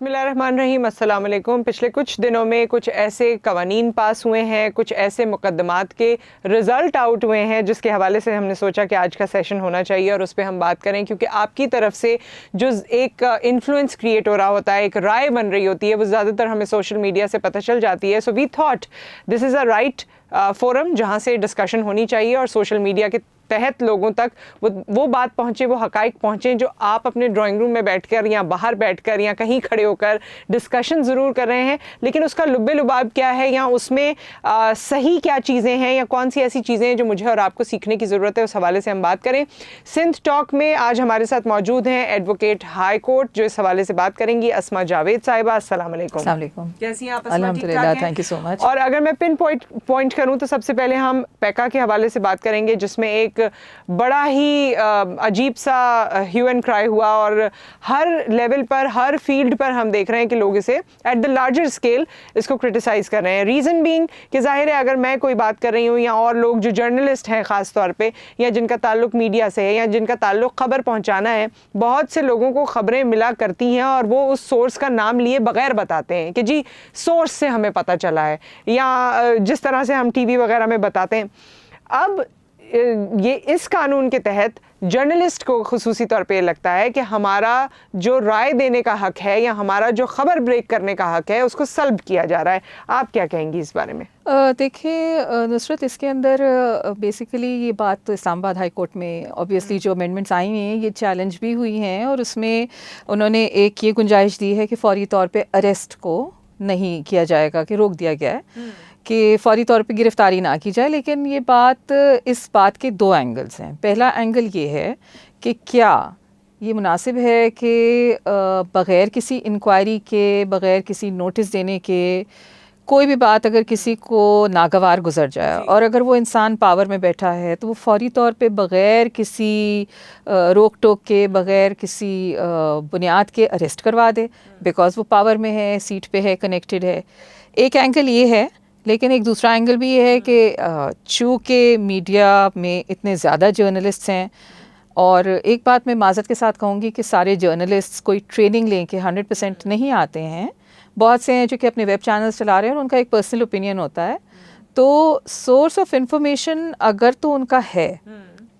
बिस्मिल्लाहिर्रहमानिर्रहीम, अस्सलाम वालेकुम। पिछले कुछ दिनों में कुछ ऐसे कवानीन पास हुए हैं, कुछ ऐसे मुकदमात के रिज़ल्ट आउट हुए हैं जिसके हवाले से हमने सोचा कि आज का सेशन होना चाहिए और उस पर हम बात करें, क्योंकि आपकी तरफ से जो एक इन्फ्लुएंस क्रिएट हो रहा होता है, एक राय बन रही होती है, वो ज़्यादातर हमें सोशल मीडिया से पता चल जाती है। So we thought this is a right forum जहाँ से डिस्कशन होनी चाहिए और सोशल मीडिया के तहत लोगों तक वो बात पहुँचे, वो हकाइक पहुँचे जो आप अपने ड्राइंग रूम में बैठकर या बाहर बैठकर या कहीं खड़े होकर डिस्कशन ज़रूर कर रहे हैं, लेकिन उसका लुब्बे लुबाब क्या है या उसमें सही क्या चीज़ें हैं या कौन सी ऐसी चीज़ें हैं जो मुझे और आपको सीखने की ज़रूरत है, उस हवाले से हम बात करें। सिंध टॉक में आज हमारे साथ मौजूद हैं एडवोकेट हाई कोर्ट जो इस हवाले से बात करेंगी, अस्मा जावेद साहिबा। अस्सलाम वालेकुम। कैसी हैं आप? अल्हम्दुलिल्लाह, थैंक यू सो मच। और अगर मैं पिन पॉइंट करूं तो सबसे पहले हम पैका के हवाले से बात करेंगे, जिसमें एक बड़ा ही अजीब सा ह्यू एंड क्राई हुआ और हर लेवल पर, हर फील्ड पर हम देख रहे हैं कि लोग इसे एट द लार्जर स्केल इसको क्रिटिसाइज कर रहे हैं। रीज़न बीइंग कि जाहिर है अगर मैं कोई बात कर रही हूँ या और लोग जो जर्नलिस्ट हैं ख़ास तौर पे, या जिनका ताल्लुक मीडिया से है या जिनका ताल्लुक खबर पहुँचाना है, बहुत से लोगों को खबरें मिला करती हैं और वो उस सोर्स का नाम लिए बगैर बताते हैं कि जी सोर्स से हमें पता चला है, या जिस तरह से हम टीवी वगैरह में बताते हैं। अब ये इस कानून के तहत जर्नलिस्ट को खुसूसी तौर पे लगता है कि हमारा जो राय देने का हक है या हमारा जो खबर ब्रेक करने का हक है उसको सल्ब किया जा रहा है। आप क्या कहेंगी इस बारे में? देखिए नुसरत, इसके अंदर बेसिकली ये बात तो इस्लामाबाद हाई कोर्ट में ऑब्वियसली जो अमेंडमेंट्स आई हैं ये चैलेंज भी हुई हैं और उसमें उन्होंने एक ये गुंजाइश दी है कि फौरी तौर पे अरेस्ट को नहीं किया जाएगा, कि रोक दिया गया है कि फौरी तौर पे गिरफ्तारी ना की जाए। लेकिन ये बात, इस बात के दो एंगल्स हैं। पहला एंगल ये है कि क्या ये मुनासिब है कि बग़ैर किसी इंक्वायरी के, बग़ैर किसी नोटिस देने के कोई भी बात अगर किसी को नागवार गुजर जाए और अगर वो इंसान पावर में बैठा है तो वो फौरी तौर पे बग़ैर किसी रोक टोक के, बग़ैर किसी बुनियाद के अरेस्ट करवा दे, बिकॉज़ वो पावर में है, सीट पे है, कनेक्टेड है। एक एंगल ये है। लेकिन एक दूसरा एंगल भी ये है कि चूँकि मीडिया में इतने ज़्यादा जर्नलिस्ट्स हैं, और एक बात मैं माज़रत के साथ कहूँगी कि सारे जर्नलिस्ट्स कोई ट्रेनिंग लें के 100% नहीं आते हैं। बहुत से हैं जो कि अपने वेब चैनल्स चला रहे हैं और उनका एक पर्सनल ओपिनियन होता है। तो सोर्स ऑफ इंफॉर्मेशन अगर तो उनका है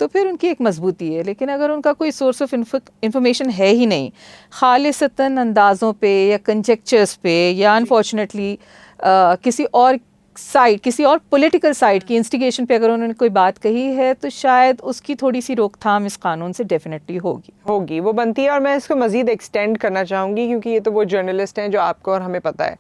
तो फिर उनकी एक मजबूती है। लेकिन अगर उनका कोई सोर्स ऑफ इंफॉर्मेशन है ही नहीं, खालिसतन अंदाज़ों पे या कंजेक्चर्स पे या अनफॉर्चुनेटली किसी और साइड, किसी और पॉलिटिकल साइड की इंस्टिगेशन पे अगर उन्होंने कोई बात कही है, तो शायद उसकी थोड़ी सी रोकथाम इस कानून से डेफिनेटली होगी, वो बनती है। और मैं इसको मज़ीद एक्सटेंड करना चाहूँगी, क्योंकि ये तो वो जर्नलिस्ट हैं जो आपको और हमें पता है।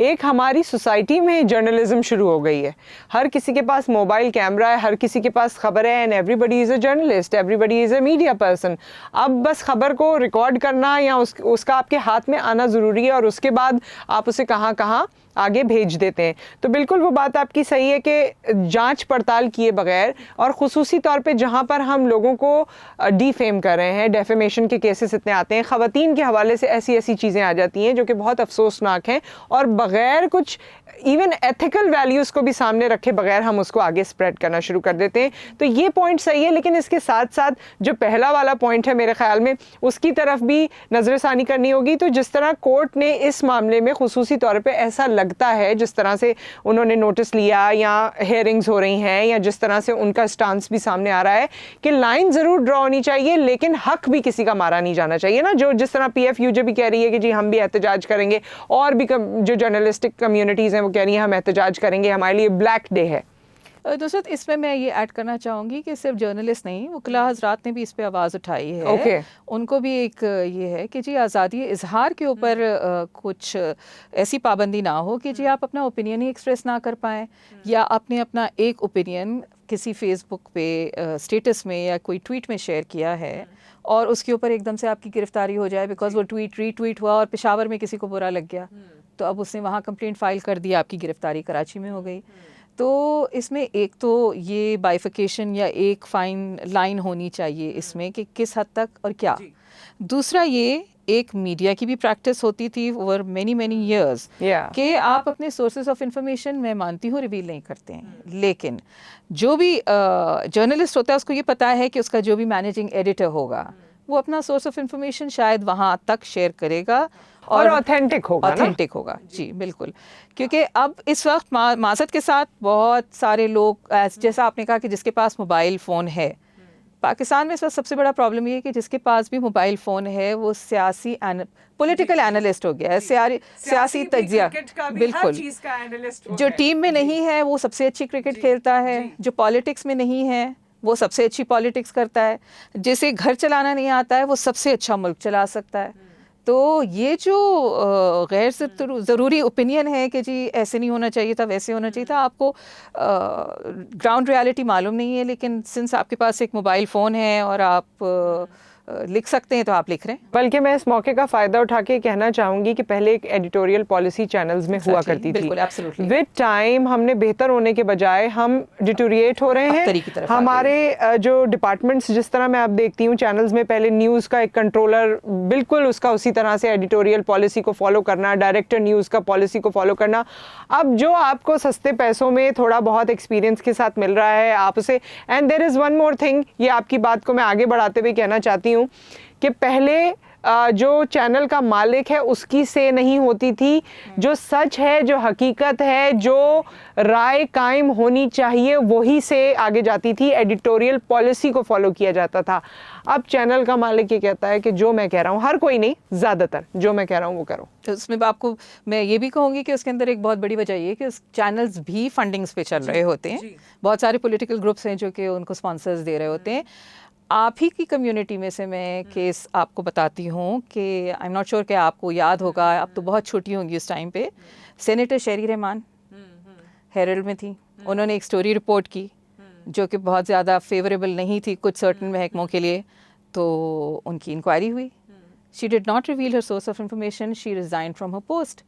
एक हमारी सोसाइटी में जर्नलिज्म शुरू हो गई है, हर किसी के पास मोबाइल कैमरा है, हर किसी के पास खबर है, and everybody is a journalist, everybody is a media person. अब बस खबर को रिकॉर्ड करना या उसका आपके हाथ में आना ज़रूरी है, और उसके बाद आप उसे कहाँ कहाँ आगे भेज देते हैं। तो बिल्कुल वो बात आपकी सही है कि जांच पड़ताल किए बगैर, और ख़ुसूसी तौर पे जहाँ पर हम लोगों को डिफेम कर रहे हैं, डेफेमेशन के केसेस इतने आते हैं, ख़वातीन के हवाले से ऐसी ऐसी चीज़ें आ जाती हैं जो कि बहुत अफसोसनाक हैं, और बग़ैर कुछ इवन एथिकल वैल्यूज़ को भी सामने रखे बगैर हम उसको आगे स्प्रेड करना शुरू कर देते हैं। तो ये पॉइंट सही है, लेकिन इसके साथ साथ जो पहला वाला पॉइंट है मेरे ख्याल में उसकी तरफ भी नज़रसानी करनी होगी। तो जिस तरह कोर्ट ने इस मामले में ख़ुसूसी तौर पे ऐसा लगता है, जिस तरह से उन्होंने नोटिस लिया या हेयरिंग्स हो रही हैं या जिस तरह से उनका स्टांस भी सामने आ रहा है कि लाइन ज़रूर ड्रॉ होनी चाहिए, लेकिन हक भी किसी का मारा नहीं जाना चाहिए ना। जो जिस तरह PFUJ भी कह रही है कि जी हम भी एहतजाज करेंगे, और भी जो जर्नलिस्टिक कम्युनिटीज़ हैं वो कह रही हैं हम एहतजाज करेंगे, हमारे लिए ब्लैक डे है। दोस्तों, इसमें मैं ये ऐड करना चाहूँगी कि सिर्फ जर्नलिस्ट नहीं, वकील हज़रात ने भी इस पे आवाज़ उठाई है। उनको भी एक ये है कि जी आज़ादी इजहार के ऊपर कुछ ऐसी पाबंदी ना हो कि जी आप अपना ओपिनियन ही एक्सप्रेस ना कर पाएँ, या आपने अपना एक ओपिनियन किसी फेसबुक पे स्टेटस में या कोई ट्वीट में शेयर किया है और उसके ऊपर एकदम से आपकी गिरफ्तारी हो जाए बिकॉज वो ट्वीट रीट्वीट हुआ और पेशावर में किसी को बुरा लग गया, तो अब उसने वहाँ कंप्लेंट फाइल कर दी, आपकी गिरफ्तारी कराची में हो गई। तो इसमें एक तो ये बाइफिकेशन या एक फाइन लाइन होनी चाहिए इसमें कि किस हद तक और क्या। दूसरा, ये एक मीडिया की भी प्रैक्टिस होती थी ओवर मेनी ईयर्स कि आप अपने सोर्सेज ऑफ इंफॉर्मेशन, मैं मानती हूँ, रिवील नहीं करते हैं, लेकिन जो भी जर्नलिस्ट होता है उसको ये पता है कि उसका जो भी मैनेजिंग एडिटर होगा वो अपना सोर्स ऑफ इंफॉर्मेशन शायद वहाँ तक शेयर करेगा और ऑथेंटिक होगा ना? ऑथेंटिक होगा जी, बिल्कुल। क्योंकि अब इस वक्त माज़रत के साथ बहुत सारे लोग जैसा आपने कहा कि जिसके पास मोबाइल फ़ोन है, पाकिस्तान में इस वक्त सबसे बड़ा प्रॉब्लम ये है कि जिसके पास भी मोबाइल फ़ोन है वो सियासी पॉलिटिकल एनालिस्ट हो गया है, सियासी तज्जिया, बिल्कुल। जो टीम में नहीं है वो सबसे अच्छी क्रिकेट खेलता है, जो पॉलिटिक्स में नहीं है वो सबसे अच्छी पॉलिटिक्स करता है, जिसे घर चलाना नहीं आता है वो सबसे अच्छा मुल्क चला सकता है। तो ये जो गैर ज़रूरी ओपिनियन है कि जी ऐसे नहीं होना चाहिए था, वैसे होना चाहिए था, आपको ग्राउंड रियलिटी मालूम नहीं है, लेकिन सिंस आपके पास एक मोबाइल फ़ोन है और आप लिख सकते हैं तो आप लिख रहे हैं। बल्कि मैं इस मौके का फ़ायदा उठा के कहना चाहूँगी कि पहले एक एडिटोरियल पॉलिसी चैनल्स में हुआ करती थी, बिल्कुल, एब्सोल्युटली। विद टाइम हमने बेहतर होने के बजाय हम डिटोरिएट हो रहे हैं। हमारे जो डिपार्टमेंट्स, जिस तरह मैं अब देखती हूँ चैनल्स में, पहले न्यूज़ का एक कंट्रोलर, बिल्कुल उसका उसी तरह से एडिटोरियल पॉलिसी को फॉलो करना, डायरेक्टर न्यूज़ का पॉलिसी को फॉलो करना। अब जो आपको सस्ते पैसों में थोड़ा बहुत एक्सपीरियंस के साथ मिल रहा है आप उसे, and there is one more thing, ये आपकी बात को मैं आगे बढ़ाते हुए कहना चाहती हूँ कि पहले जो चैनल का मालिक है उसकी से नहीं होती थी, जो सच है, जो हकीकत है, जो राय कायम होनी चाहिए वही से आगे जाती थी, एडिटोरियल पॉलिसी को फॉलो किया जाता था। अब चैनल का मालिक ये कहता है कि जो मैं कह रहा हूँ, हर कोई नहीं, ज़्यादातर जो मैं कह रहा हूँ वो करो। तो उसमें आपको मैं ये भी कहूँगी कि उसके अंदर एक बहुत बड़ी वजह ये है कि उस चैनल्स भी फंडिंग्स पे चल रहे होते हैं, बहुत सारे पॉलिटिकल ग्रुप्स हैं जो कि उनको स्पॉन्सर्स दे रहे होते हैं। आप ही की कम्युनिटी में से मैं केस आपको बताती हूँ कि आई एम नॉट श्योर कि आपको याद होगा, आप तो बहुत छोटी होंगी उस टाइम पे, सेनेटर शेरी रहमान हेरल्ड में थी, उन्होंने एक स्टोरी रिपोर्ट की जो कि बहुत ज़्यादा फेवरेबल नहीं थी कुछ सर्टन महकमों के लिए, तो उनकी इंक्वायरी हुई। She did not reveal her source of information, she resign from her post,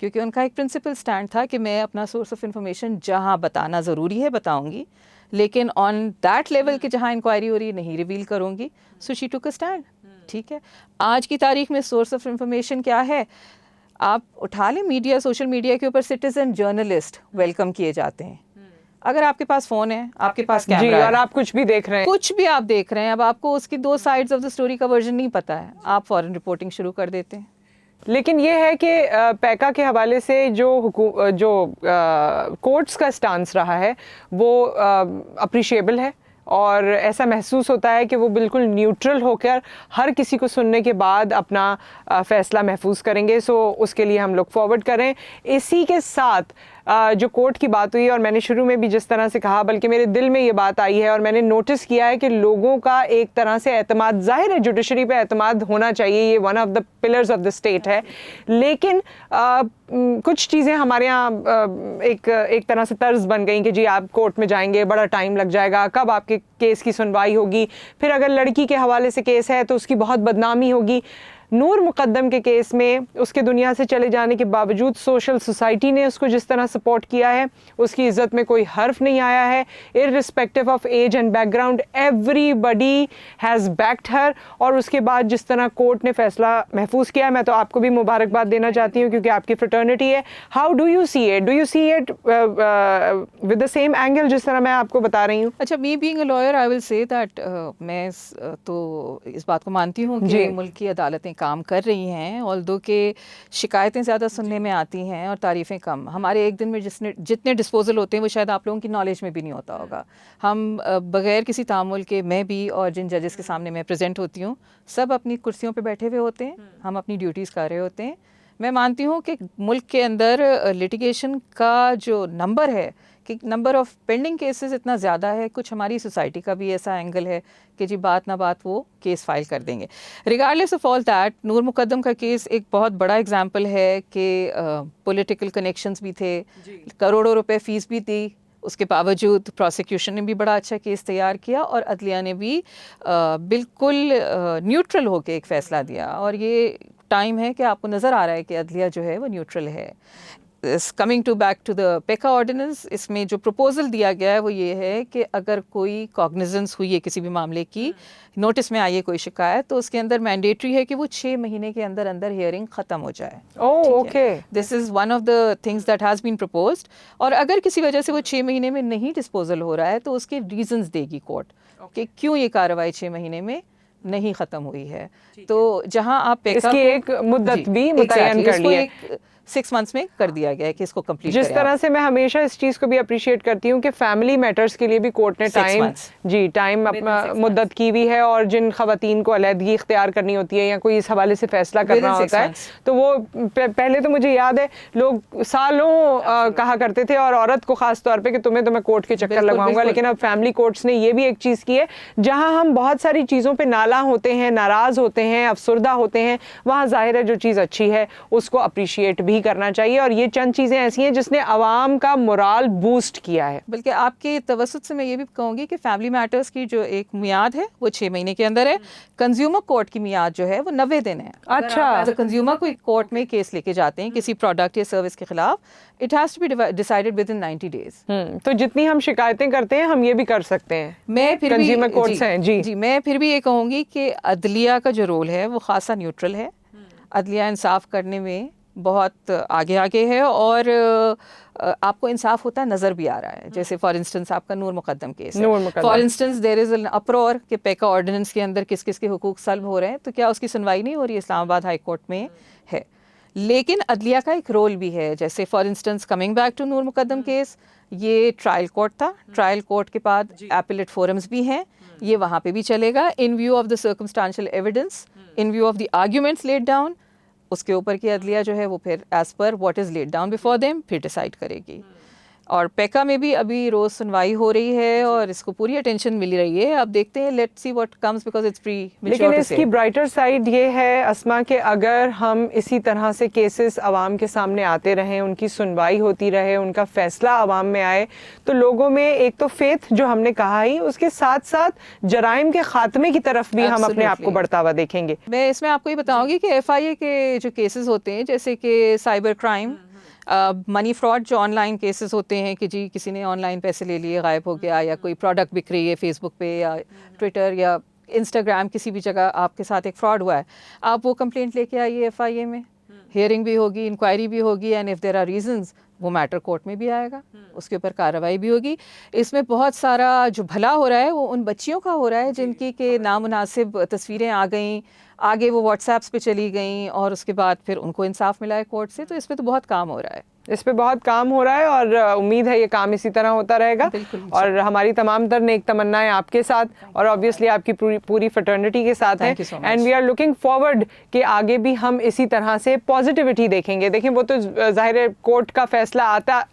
क्योंकि उनका एक प्रिंसिपल स्टैंड था कि मैं अपना सोर्स ऑफ इंफॉर्मेशन जहाँ बताना ज़रूरी है बताऊँगी, लेकिन ऑन दैट लेवल के जहाँ इंक्वायरी हो रही है नहीं रिवील करूँगी। So she took a stand. ठीक है, आज की तारीख में सोर्स ऑफ इंफॉर्मेशन क्या है? आप उठा लें मीडिया, सोशल मीडिया के ऊपर सिटीजन जर्नलिस्ट वेलकम किए जाते हैं। अगर आपके पास फ़ोन है, आपके पास कैमरा है, और आप कुछ भी देख रहे हैं, कुछ भी आप देख रहे हैं, अब आपको उसकी दो साइड्स ऑफ द स्टोरी का वर्जन नहीं पता है, आप फॉरेन रिपोर्टिंग शुरू कर देते हैं। लेकिन ये है कि पैका के हवाले से जो कोर्ट्स का स्टांस रहा है वो अप्रिशिएबल है, और ऐसा महसूस होता है कि वो बिल्कुल न्यूट्रल होकर हर किसी को सुनने के बाद अपना फ़ैसला महफूज करेंगे। सो उसके लिए हम लोग फॉरवर्ड करें। इसी के साथ जो कोर्ट की बात हुई, और मैंने शुरू में भी जिस तरह से कहा, बल्कि मेरे दिल में ये बात आई है और मैंने नोटिस किया है कि लोगों का एक तरह से एतमाद, जाहिर है जुडिशरी पे एतमाद होना चाहिए, ये one of the pillars of the state है, लेकिन कुछ चीज़ें हमारे यहाँ एक तरह से तर्ज बन गई कि जी आप कोर्ट में जाएंगे, बड़ा टाइम लग जाएगा, कब आपके केस की सुनवाई होगी, फिर अगर लड़की के हवाले से केस है तो उसकी बहुत बदनामी होगी। नूर मुकद्दम के केस में उसके दुनिया से चले जाने के बावजूद सोशल सोसाइटी ने उसको जिस तरह सपोर्ट किया है, उसकी इज़्ज़त में कोई हर्फ नहीं आया है, irrespective of age and background, everybody has backed her. और उसके बाद जिस तरह कोर्ट ने फैसला महफूज किया है, मैं तो आपको भी मुबारकबाद देना चाहती हूँ क्योंकि आपकी फ्रेटर्निटी है। How do you see it? Do you see it with the same angle जिस तरह मैं आपको बता रही हूँ? अच्छा, me being a lawyer I will say that मैं तो इस बात को मानती हूँ कि मुल्क की अदालतें काम कर रही हैं, ऑल्दो के शिकायतें ज़्यादा सुनने में आती हैं और तारीफ़ें कम। हमारे एक दिन में जितने डिस्पोजल होते हैं वो शायद आप लोगों की नॉलेज में भी नहीं होता होगा। हम बग़ैर किसी तामुल के, मैं भी और जिन जजेस के सामने मैं प्रेजेंट होती हूँ, सब अपनी कुर्सियों पे बैठे हुए होते हैं, हम अपनी ड्यूटीज़ कर रहे होते हैं। मैं मानती हूँ कि मुल्क के अंदर लिटिगेशन का जो नंबर है, कि नंबर ऑफ़ पेंडिंग केसेस इतना ज़्यादा है, कुछ हमारी सोसाइटी का भी ऐसा एंगल है कि जी बात ना बात वो केस फाइल कर देंगे। रिगार्डलेस ऑफ ऑल दैट, नूर मुकद्दम का केस एक बहुत बड़ा एग्जांपल है कि पॉलिटिकल कनेक्शंस भी थे, करोड़ों रुपए फ़ीस भी दी, उसके बावजूद प्रोसिक्यूशन ने भी बड़ा अच्छा केस तैयार किया और अदलिया ने भी बिल्कुल न्यूट्रल होकर एक फ़ैसला दिया। और ये टाइम है कि आपको नज़र आ रहा है कि अदलिया जो है वो न्यूट्रल है। Coming to back to the PECA ordinance, इसमें जो प्रपोजल दिया गया है वो ये है कि अगर कोई कॉग्निजेंस हुई है किसी भी मामले की, नोटिस में आई है कोई शिकायत, तो उसके अंदर मैंडेटरी है कि वो 6 महीने के अंदर अंदर हियरिंग ख़त्म हो जाए। Okay, this is one of the things that has been proposed. और अगर किसी वजह से वो 6 महीने में नहीं डिस्पोजल हो रहा है तो उसके रीजंस देगी कोर्ट कि क्यों ये कार्रवाई 6 महीने में नहीं ख़त्म हुई है। तो जहां आप पेका इसकी एक मुद्दत भी मुतय्यन कर ली है, 6 मंथ्स में कर दिया गया है कि इसको कंप्लीट जिस तरह से मैं हमेशा इस चीज़ को भी अप्रिशिएट करती हूँ कि फैमिली मैटर्स के लिए भी कोर्ट ने टाइम अपना मुद्दत की भी है, और जिन खवातीन को अलहदगी इख्तियार करनी होती है या कोई इस हवाले से फैसला करना होता है तो वो पहले तो मुझे याद है लोग सालों कहा करते थे, और औरत को खास तौर पे कि तुम्हें तो मैं कोर्ट के चक्कर लगवाऊंगा, लेकिन अब फैमिली कोर्ट्स ने ये भी एक चीज़ की है जहाँ हम बहुत सारी चीज़ों पर नाला होते हैं, नाराज़ होते हैं, अफसुर्दा होते हैं, वहाँ जाहिर है जो चीज़ अच्छी है उसको अप्रिशिएट भी करना चाहिए, और ये चंद चीजें ऐसी हैं जिसने अवाम का मोराल बूस्ट किया है। बल्कि आपके तवसुत से मैं ये भी कहूंगी कि फैमिली मैटर्स की जो एक मियाद है वो 6 महीने के अंदर है। कंज्यूमर कोर्ट की मियाद जो है वो 90 दिन है। अच्छा, कंज्यूमर कोई कोर्ट में केस लेके जाते हैं किसी प्रोडक्ट या सर्विस के खिलाफ, it has to be decided within 90 days. तो जितनी हम शिकायतें करते हैं हम ये भी कर सकते हैं। मैं फिर कंज्यूमर कोर्ट्स हैं जी, मैं फिर भी ये कहूंगी कि अदलिया का जो रोल है वो खासा न्यूट्रल है। अदलिया इंसाफ करने में बहुत आगे है, और आपको इंसाफ होता नज़र भी आ रहा है। जैसे फॉर इंस्टेंस आपका नूर मुकद्दम केस है, for instance there is an uproar कि पेका ऑर्डिनेंस के अंदर किस किस के हुकूक सल्ब हो रहे हैं, तो क्या उसकी सुनवाई नहीं हो रही? इस्लामाबाद हाई कोर्ट में है, लेकिन अदलिया का एक रोल भी है। जैसे for instance coming back to Noor Mukaddam case, ये ट्रायल कोर्ट था, ट्रायल कोर्ट के बाद एपिलेट फोरम्स भी हैं, ये वहाँ पे भी चलेगा। इन view of the circumstantial evidence, in view of the arguments laid down, उसके ऊपर की अदलिया जो है वो फिर as per what is laid down before them फिर डिसाइड करेगी। और पेका में भी अभी रोज़ सुनवाई हो रही है और इसको पूरी अटेंशन मिल रही है। अब देखते हैं, let's see what comes, because it's pre mature. लेकिन इसकी ब्राइटर साइड ये है अस्मा कि अगर हम इसी तरह से केसेस आवाम के सामने आते रहें, उनकी सुनवाई होती रहे, उनका फैसला आवाम में आए, तो लोगों में एक तो फेथ जो हमने कहा ही, उसके साथ साथ जराइम के खात्मे की तरफ भी हम अपने आप को बढ़ता हुआ देखेंगे। मैं इसमें आपको ये बताऊंगी कि FIA के जो केसेस होते हैं, जैसे कि साइबर क्राइम, मनी फ्रॉड, जो ऑनलाइन केसेस होते हैं कि जी किसी ने ऑनलाइन पैसे ले लिए, गायब हो गया, या कोई प्रोडक्ट बिक रही है फेसबुक पे या ट्विटर या इंस्टाग्राम, किसी भी जगह आपके साथ एक फ्रॉड हुआ है, आप वो कंप्लेंट लेके आइए FIA में, हियरिंग भी होगी, इंक्वायरी भी होगी, and if there are reasons वो मैटर कोर्ट में भी आएगा, उसके ऊपर कार्रवाई भी होगी। इसमें बहुत सारा जो भला हो रहा है वो उन बच्चियों का हो रहा है जिनकी के नामुनासिब तस्वीरें आ गई, आगे वो व्हाट्सएप्स पे चली गई, और उसके बाद फिर उनको इंसाफ मिला है कोर्ट से। तो इस पे तो बहुत काम हो रहा है, इस पे बहुत काम हो रहा है, और उम्मीद है ये काम इसी तरह होता रहेगा। और हमारी तमाम तर नेक तमन्नाएं आपके साथ और ऑब्वियसली आपकी पूरी फ्रेटर्निटी के साथ हैं, and we are looking forward कि आगे भी हम इसी तरह से पॉजिटिविटी देखेंगे। देखें, वो तो जाहिर है कोर्ट का फैसला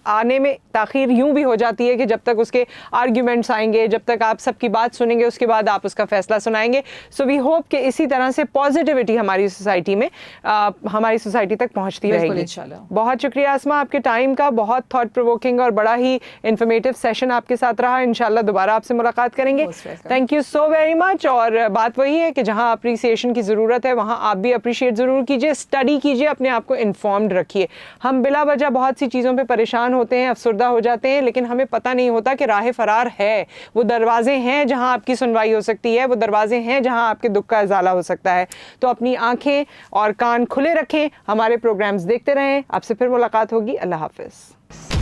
आने में ताखीर यूं भी हो जाती है कि जब तक उसके आर्ग्यूमेंट्स आएंगे, जब तक आप सबकी बात सुनेंगे, उसके बाद आप उसका फैसला सुनाएंगे। सो वी होप कि इसी तरह से पॉजिटिविटी हमारी सोसाइटी में हमारी सोसाइटी तक पहुंचती रहेगी। बहुत शुक्रिया अस्मा आपके टाइम का, बहुत थॉट प्रोवोकिंग और बड़ा ही इंफॉर्मेटिव सेशन आपके साथ रहा। इंशाल्लाह दोबारा आपसे मुलाकात करेंगे। Thank you so very much. और बात वही है कि जहां अप्रिसिएशन की ज़रूरत है वहां आप भी अप्रिशिएट ज़रूर कीजिए, स्टडी कीजिए, अपने आप को इन्फॉर्म्ड रखिए। हम बिला वजह बहुत सी चीज़ों पर परेशान होते हैं, अफसरदा हो जाते हैं, लेकिन हमें पता नहीं होता कि राह फरार है, वो दरवाजे हैं जहां आपकी सुनवाई हो सकती है, वो दरवाजे हैं जहां आपके दुख का इजाला हो सकता है। तो अपनी आंखें और कान खुले रखें, हमारे प्रोग्राम्स देखते रहें। आपसे फिर मुलाकात होगी। अल्लाह हाफिज़।